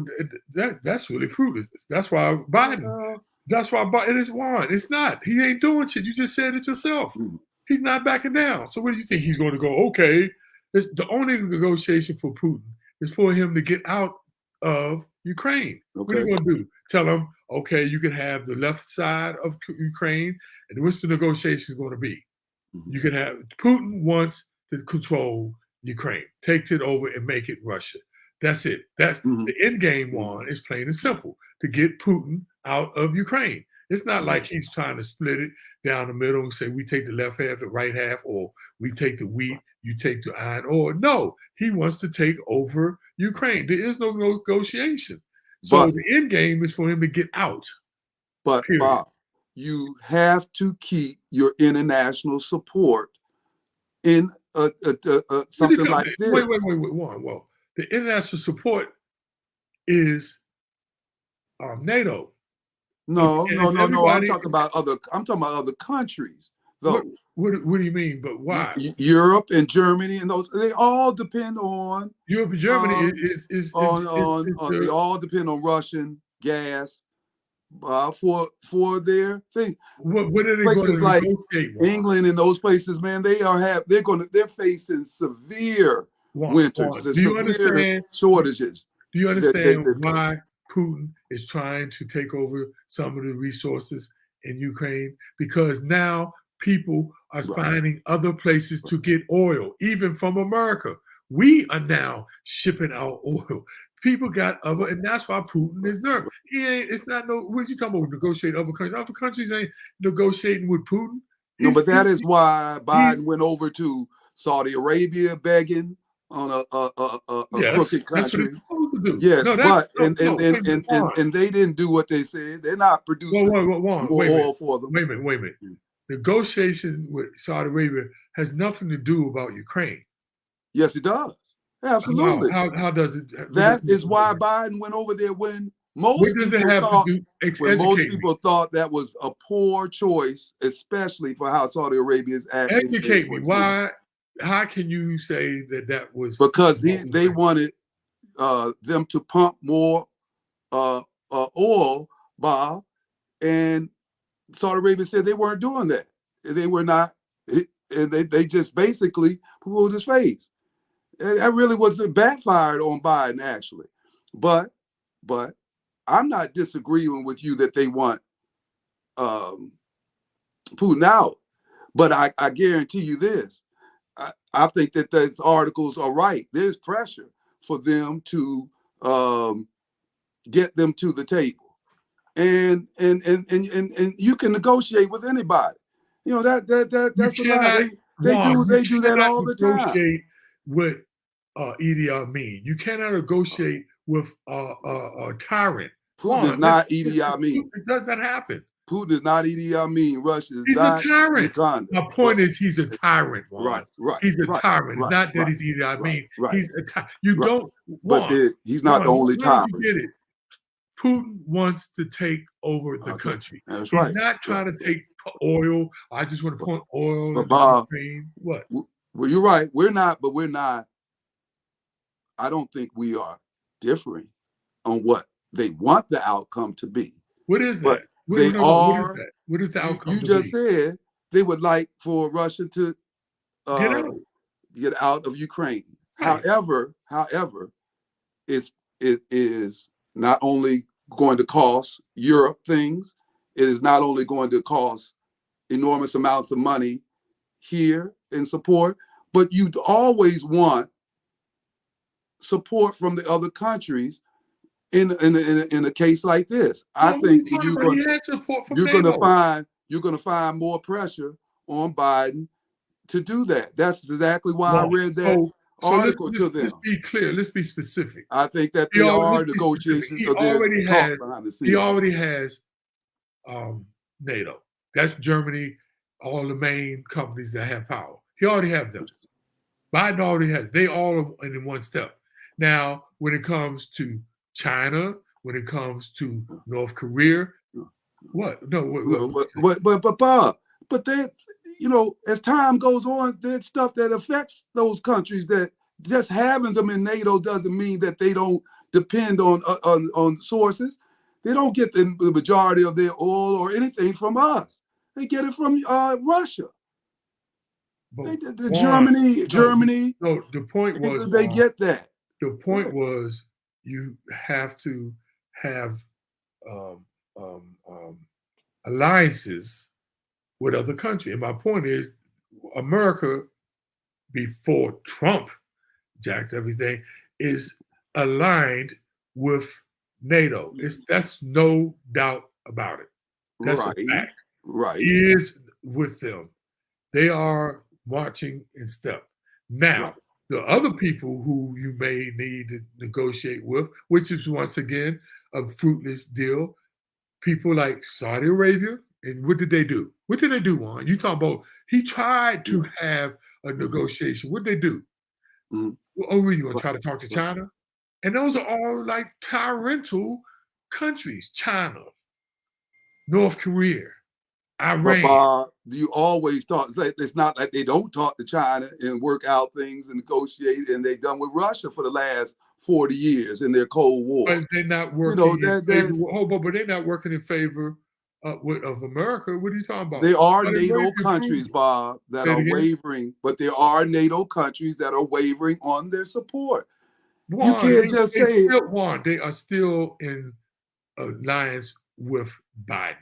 that's really fruitless. That's why Biden. That's why it is Juan. It's not. He ain't doing shit. You just said it yourself. Mm-hmm. He's not backing down. So what do you think he's going to go? Okay, it's the only negotiation for Putin is for him to get out of Ukraine. Okay. What are you going to do? Tell him, okay, you can have the left side of Ukraine, and what's the negotiation going to be? Mm-hmm. You can have Putin wants to control Ukraine, takes it over and make it Russia. That's it. That's the end game. One is plain and simple to get Putin out of Ukraine. It's not like he's trying to split it down the middle and say we take the left half, the right half, or we take the wheat, you take the iron ore. No, he wants to take over Ukraine. There is no negotiation. So the end game is for him to get out. But Bob, you have to keep your international support in something like this. Wait, Juan. Well, the international support is NATO. No. I'm talking about other countries. though. What do you mean? But why? Europe and Germany and those, they all depend on Europe and Germany they all depend on Russian gas for their thing. What are they Places going to like negotiate? England and those places, man, they're facing severe winters and severe shortages. Do you understand why Putin is trying to take over some of the resources in Ukraine? Because now people are finding other places to get oil, even from America. We are now shipping our oil. People got other, and that's why Putin is nervous. It's not what you talking about, negotiate other countries? Other countries ain't negotiating with Putin. No, but that is why Biden went over to Saudi Arabia begging on a crooked country. Yes, but they didn't do what they said. They're not producing more oil for them. Wait a minute. Negotiation with Saudi Arabia has nothing to do about Ukraine. Yes, it does. Absolutely. How does it? That is why Biden went over there when most people thought that was a poor choice, especially for how Saudi Arabia is acting. Educate me. Why? How can you say that was? Because they wanted them to pump more oil, Bob, and Saudi Arabia said they weren't doing that. They were not, and they just basically pulled his face. That really wasn't backfired on Biden, actually. But I'm not disagreeing with you that they want Putin out. But I guarantee you this. I think that those articles are right. There's pressure for them to get them to the table. And you can negotiate with anybody. You know, that's a lie. They do that all the time. With Idi Amin, you cannot negotiate with a tyrant. Putin is not Idi Amin. It does not happen. Putin is not Idi Amin. Russia is he's not a tyrant. Uganda. My point is, he's a tyrant. Right. He's a tyrant. Not that he's Idi Amin. He's a tyrant. You don't. But he's not the only tyrant. You get it. Putin wants to take over the country. That's he's not trying to take oil. I just want to put oil. But Bob, what? Well, you're right. We're not. I don't think we are differing on what they want the outcome to be. What is that? What is the outcome? You just said they would like for Russia to get out of Ukraine. Right. However, it is not only going to cost Europe things. It is not only going to cost enormous amounts of money here in support, but you'd always want support from the other countries in a case like this. I think you're going to find more pressure on Biden to do that. That's exactly why I read that article to them. Let's be clear. Let's be specific. I think that there are negotiations. He already has NATO. That's Germany. All the main companies that have power. He already has them. Biden already has. They all are in one step. Now, when it comes to China, when it comes to North Korea, what? No, but Bob, they, as time goes on, there's stuff that affects those countries that just having them in NATO doesn't mean that they don't depend on sources. They don't get the majority of their oil or anything from us. They get it from Russia. Germany. No, the point was they get that. The point was you have to have alliances with other countries. And my point is, America, before Trump jacked everything, is aligned with NATO. That's no doubt about it. That's a fact. Right. He is with them. They are marching in step. Now, the other people who you may need to negotiate with, which is once again a fruitless deal, people like Saudi Arabia. And what did they do? What did they do, Juan? You talking about he tried to have a negotiation. What did they do? Mm-hmm. Oh, were you going to try to talk to China? And those are all like tyrannical countries. China, North Korea. But Iran. Bob, you always talk. It's not like they don't talk to China and work out things and negotiate, and they've done with Russia for the last 40 years in their Cold War. But they're not You know, working in favor. Hold on, but they're not working in favor of America. What are you talking about? there are But it's NATO way to countries, improve. Bob, that Say it are again. wavering, but there are NATO countries that are wavering on their support. You Juan, can't just they say, still, Juan, they are still in alliance with Biden.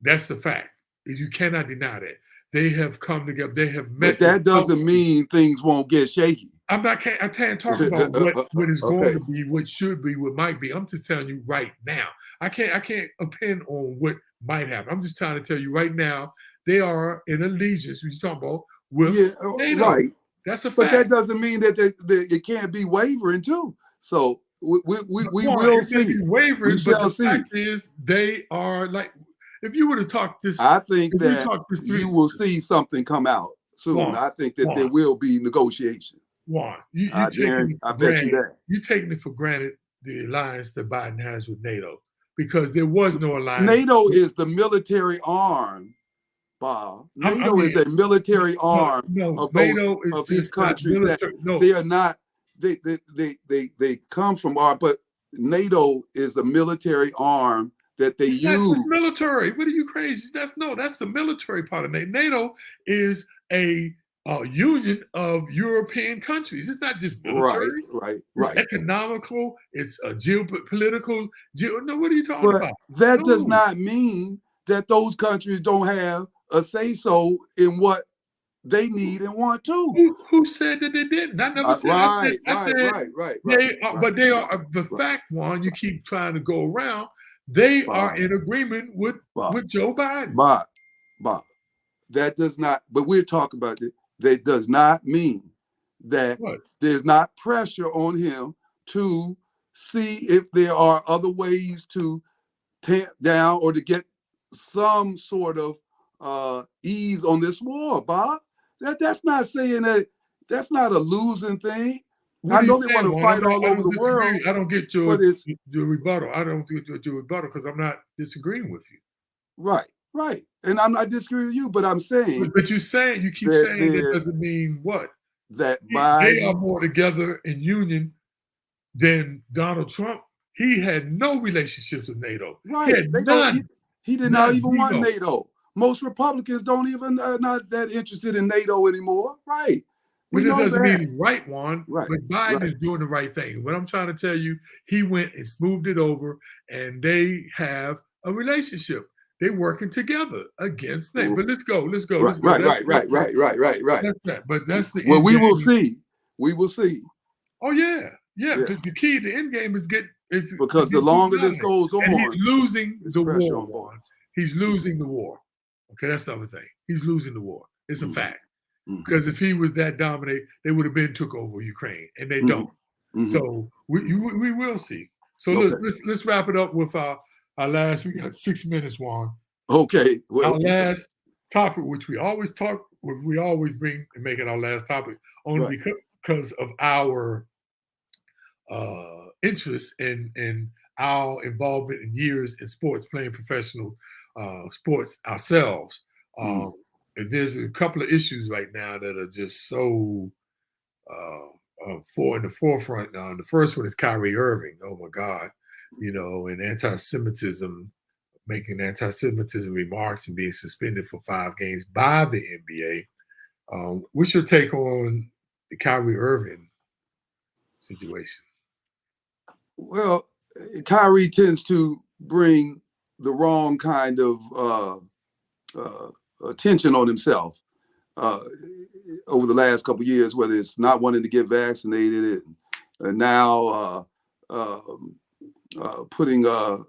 That's the fact. You cannot deny that. They have come together. They have met. but that doesn't mean things won't get shaky. I can't talk about what is going Okay. to be, what should be, what might be. I'm just telling you right now. I can't depend on what might happen. I'm just trying to tell you right now, they are in allegiance, we're talking about, with NATO. Right. That's a fact. But that doesn't mean that it can't be wavering too. So we will see. Wavering, We shall see. Fact is, they are like, if you were to talk this, I think that you will see something come out soon. Juan, I think that there will be negotiations. Juan, I bet you that. You're taking it for granted, the alliance that Biden has with NATO, because there was no alliance. NATO is the military arm, Bob. NATO is a military arm of these countries that they are not. They come from but NATO is a military arm that they use. Military. What are you crazy? That's the military part of NATO. NATO is a union of European countries. It's not just military. Right. It's economical. It's geopolitical. No, what are you talking about? That does not mean that those countries don't have a say-so in what they need and want to. Who said that they didn't? I never said. Right. But they are the fact. Juan, you keep trying to go around. They are in agreement with Joe Biden. Bob, that does not. But we're talking about it. That does not mean that there's not pressure on him to see if there are other ways to tamp down or to get some sort of ease on this war, Bob. That's not saying that that's not a losing thing. I know they want to fight all over the world. I don't get your rebuttal. I don't get your rebuttal because I'm not disagreeing with you. Right. And I'm not disagreeing with you, but I'm saying. But you keep saying it doesn't mean what? That Biden, they are more together in union than Donald Trump. He had no relationships with NATO. Right. He did not even want NATO. Most Republicans don't even not that interested in NATO anymore. Right. But it doesn't mean he's right, Juan. Right. But Biden is doing the right thing. What I'm trying to tell you, he went and smoothed it over, and they have a relationship. They're working together against NATO. But let's go. Right. But that's the well, we will see. We will see. Oh yeah. The key, the end game is because the longer this goes on, and he's losing the war, Juan. He's losing the war. Okay, that's the other thing. He's losing the war. It's a fact. Because if he was that dominant, they would have been took over Ukraine, and they don't. So we will see. So let's wrap it up with our last. We got 6 minutes, Juan. Okay. Our last topic, which we always bring and make it our last topic, only because of our interest in our involvement in years in sports, playing professional sports ourselves. And there's a couple of issues right now that are just so in the forefront now. And the first one is Kyrie Irving. Oh my God, and anti-Semitism, making anti-Semitism remarks and being suspended for 5 games by the NBA. What's your take on the Kyrie Irving situation? Well, Kyrie tends to bring the wrong kind of attention on himself over the last couple of years, whether it's not wanting to get vaccinated and now putting and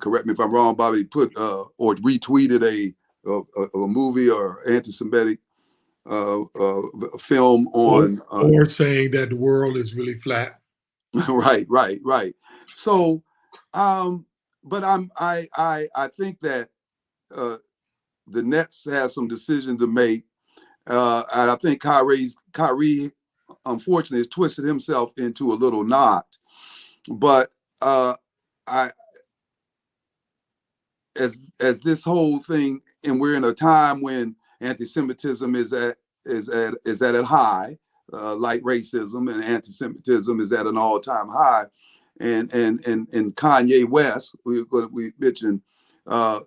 correct me if I'm wrong, Bobby, put or retweeted a movie or anti-Semitic film on or saying that the world is really flat. Right. So, but I think that the Nets have some decisions to make, and I think Kyrie, unfortunately, has twisted himself into a little knot. But as this whole thing, and we're in a time when anti-Semitism is at a high, like racism and anti-Semitism is at an all-time high, and Kanye West, we mentioned,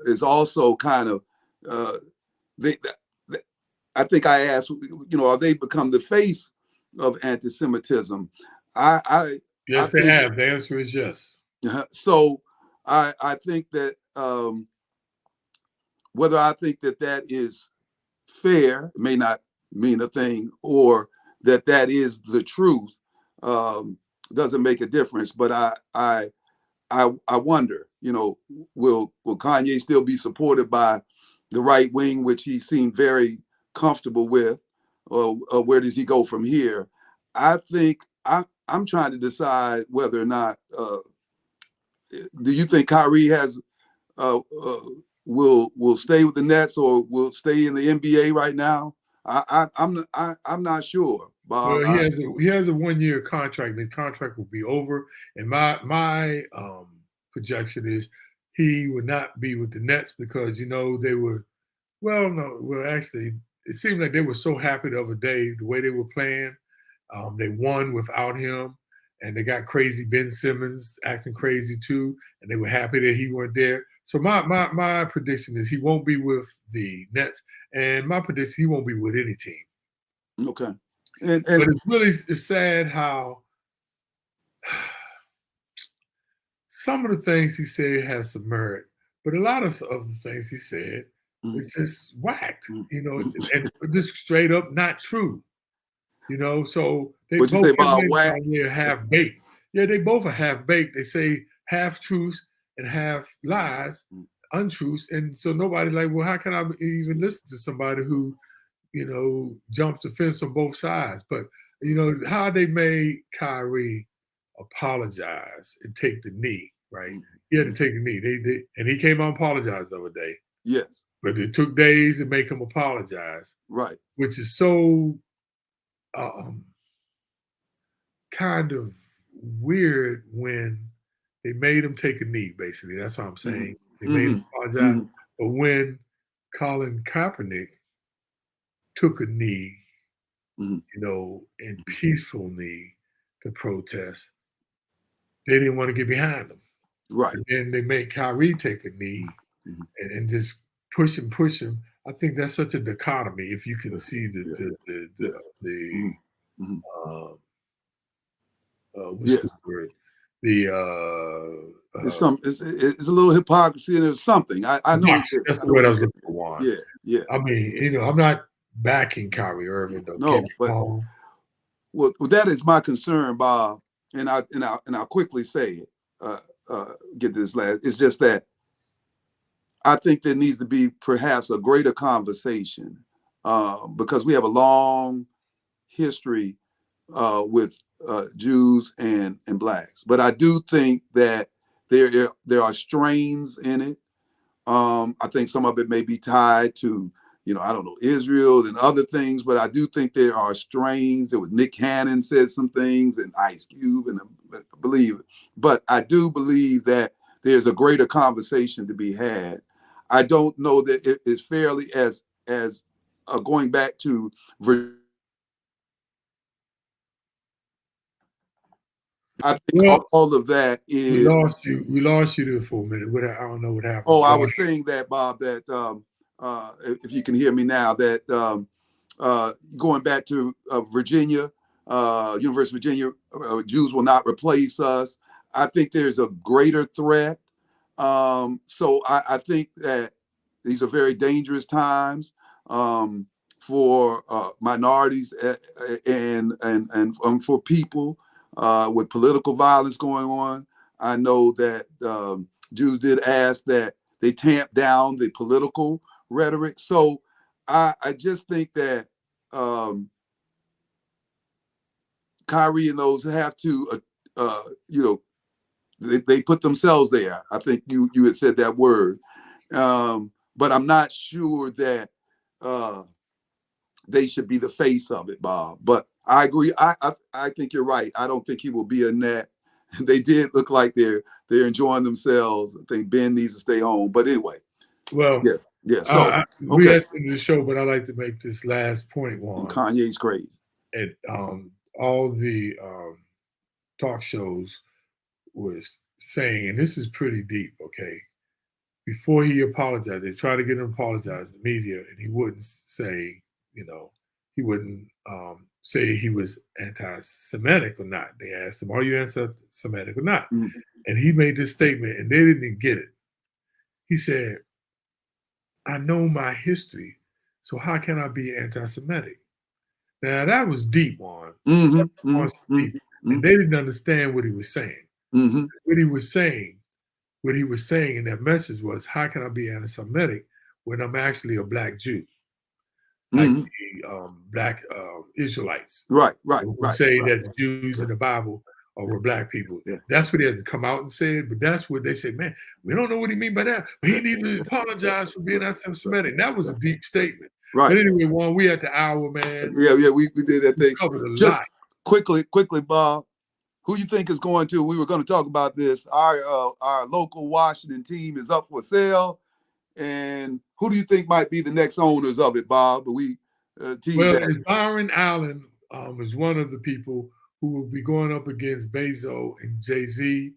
is also kind of they. I think I asked, are they become the face of anti-Semitism? Yes, they have. The answer is yes. So I think that whether I think that is fair may not mean a thing, or that is the truth, doesn't make a difference. But I wonder, will Kanye still be supported by the right wing, which he seemed very comfortable with, or where does he go from here? I think I'm trying to decide whether or not. Do you think Kyrie has will stay with the Nets or will stay in the NBA right now? I'm not sure, Bob. Well, he has a 1-year contract. The contract will be over, and my projection is he would not be with the Nets because they were actually it seemed like they were so happy the other day the way they were playing. They won without him, and they got crazy Ben Simmons acting crazy too, and they were happy that he weren't there. So my prediction is he won't be with the Nets, and my prediction he won't be with any team. Okay. But it's sad how some of the things he said has some merit, but a lot of the things he said it's just whacked, and just straight up not true. So they both are half baked. Yeah, they both are half baked. They say half truths and half lies, untruths, and so nobody well, how can I even listen to somebody who, jumps the fence on both sides? But how they made Kyrie apologize and take the knee, right? He had to take the knee. And he came out and apologized the other day. Yes. But it took days to make him apologize. Right. Which is so kind of weird when they made him take a knee, basically. That's what I'm saying. They made him apologize. But when Colin Kaepernick took a knee, and peaceful knee to protest, they didn't want to get behind him. Right. And then they made Kyrie take a knee and just push him. I think that's such a dichotomy. If you can see what's the word? It's a little hypocrisy and there's something. I know that's the word I was looking for, Juan. Yeah. I mean, I'm not backing Kyrie Irving though. No, but that is my concern, Bob. And I'll quickly say it. Get this last. It's just that I think there needs to be perhaps a greater conversation because we have a long history with Jews and blacks. But I do think that there are strains in it. I think some of it may be tied to, I don't know, Israel and other things, but I do think there are strains. There was Nick Cannon said some things and Ice Cube, and I believe it. But I do believe that there's a greater conversation to be had. I don't know that it is fairly as going back to I think all of that is. We lost you there for a minute. I don't know what happened. Oh, I was saying that, Bob, that if you can hear me now, that going back to Virginia, University of Virginia, Jews will not replace us. I think there's a greater threat. So I think that these are very dangerous times for minorities and for people with political violence going on. I know that Jews did ask that they tamp down the political rhetoric. So I just think that Kyrie and those have to, they put themselves there. I think you had said that word. But I'm not sure that they should be the face of it, Bob. But I agree. I think you're right. I don't think he will be a net. they did look like they're enjoying themselves. I think Ben needs to stay home. But anyway, Well, yeah. So we okay, had to end the show, but I like to make this last point, Juan. Kanye's great. And all the talk shows was saying, and this is pretty deep, okay? Before he apologized, they tried to get him to apologize in the media, and he wouldn't say, he wouldn't say he was anti-Semitic or not. They asked him, are you anti-Semitic or not? Mm-hmm. And he made this statement, and they didn't even get it. He said, I know my history, so how can I be anti-Semitic? Now, that was deep, Juan. Deep. And they didn't understand what he was saying. Mm-hmm. What he was saying in that message was, how can I be anti-Semitic when I'm actually a Black Jew? Like the Black Israelites. Right. Who say that the Jews in the Bible were Black people. Yeah. That's what they had to come out and say, but that's what they said, man, we don't know what he mean by that. But he didn't even apologize for being anti-Semitic. That was a deep statement. Right. But anyway, Juan, we at the hour, man. Yeah, we did that thing. Covered a Just lot. quickly, Bob, who you think is going to, we were going to talk about this. Our local Washington team is up for sale. And who do you think might be the next owners of it, Bob? Byron Allen is one of the people who will be going up against Bezos and Jay-Z.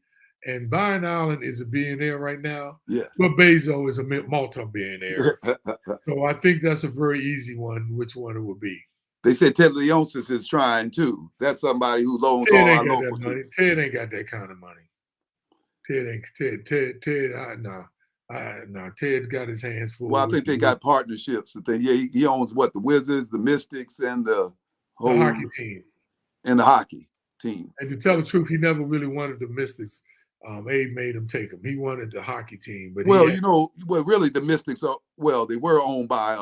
And Byron Allen is a billionaire right now. Yes. But Bezos is a multi-billionaire. So I think that's a very easy one, which one it would be. They said Ted Leonsis is trying too. That's somebody who loans all our local teams. Ted ain't got that kind of money. Ted got his hands full. Well, I think they got partnerships. He owns what? The Wizards, the Mystics, and the whole hockey team. And the hockey team. And to tell the truth, he never really wanted the Mystics. Abe made him take him. He wanted the hockey team, but really the Mystics they were owned by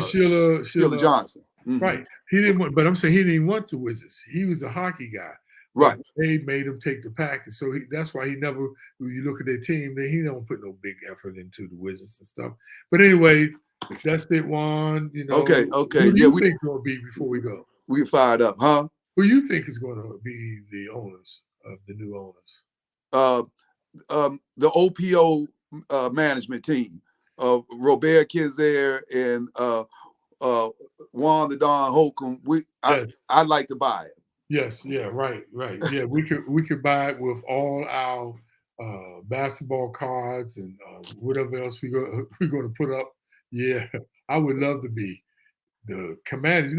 Sheila Johnson. Mm-hmm. Right. He didn't want, but I'm saying he didn't even want the Wizards. He was a hockey guy. Right. Abe made him take the package. So that's why he never, when you look at their team, he don't put no big effort into the Wizards and stuff. But anyway, that's it, Juan. Okay. Who do you think going to be before we go? We fired up, huh? Who you think is going to be the owners of the new owners? The OPO management team of Robert Kinzer and Juan the Don Holcomb. I'd like to buy it. Yes, yeah, right. Yeah, we could buy it with all our basketball cards and whatever else we're going to put up. Yeah, I would love to be the commander.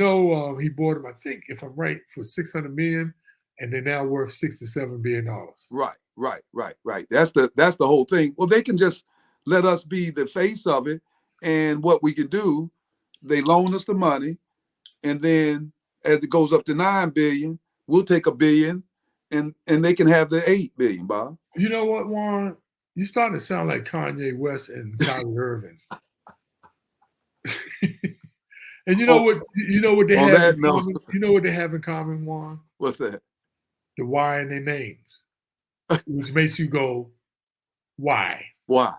He bought them, I think, if I'm right, for $600 million, and they're now worth $6 to $7 billion. Right. That's the whole thing. Well, they can just let us be the face of it, and what we can do, they loan us the money, and then as it goes up to $9 billion, we'll take $1 billion, and they can have the $8 billion, Bob. You know what, Juan? You're starting to sound like Kanye West and Kyrie Irving. And you know what they have in common? You know what they have in common, Juan? What's that? The Y in their names, which makes you go, why? Why?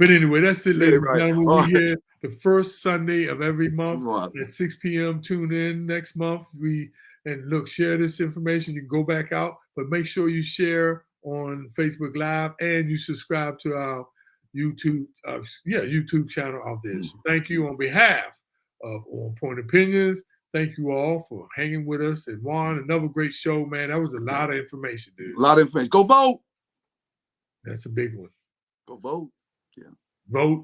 But anyway, that's it, ladies and gentlemen. We're right. here the first Sunday of every month Right. at 6 p.m. Tune in next month. Share this information. You can go back out, but make sure you share on Facebook Live and you subscribe to our YouTube channel out there. So thank you on behalf of On Point Opinions. Thank you all for hanging with us. And Juan, another great show, man. That was a lot of information, dude. A lot of information. Go vote. That's a big one. Go vote. Yeah. Vote.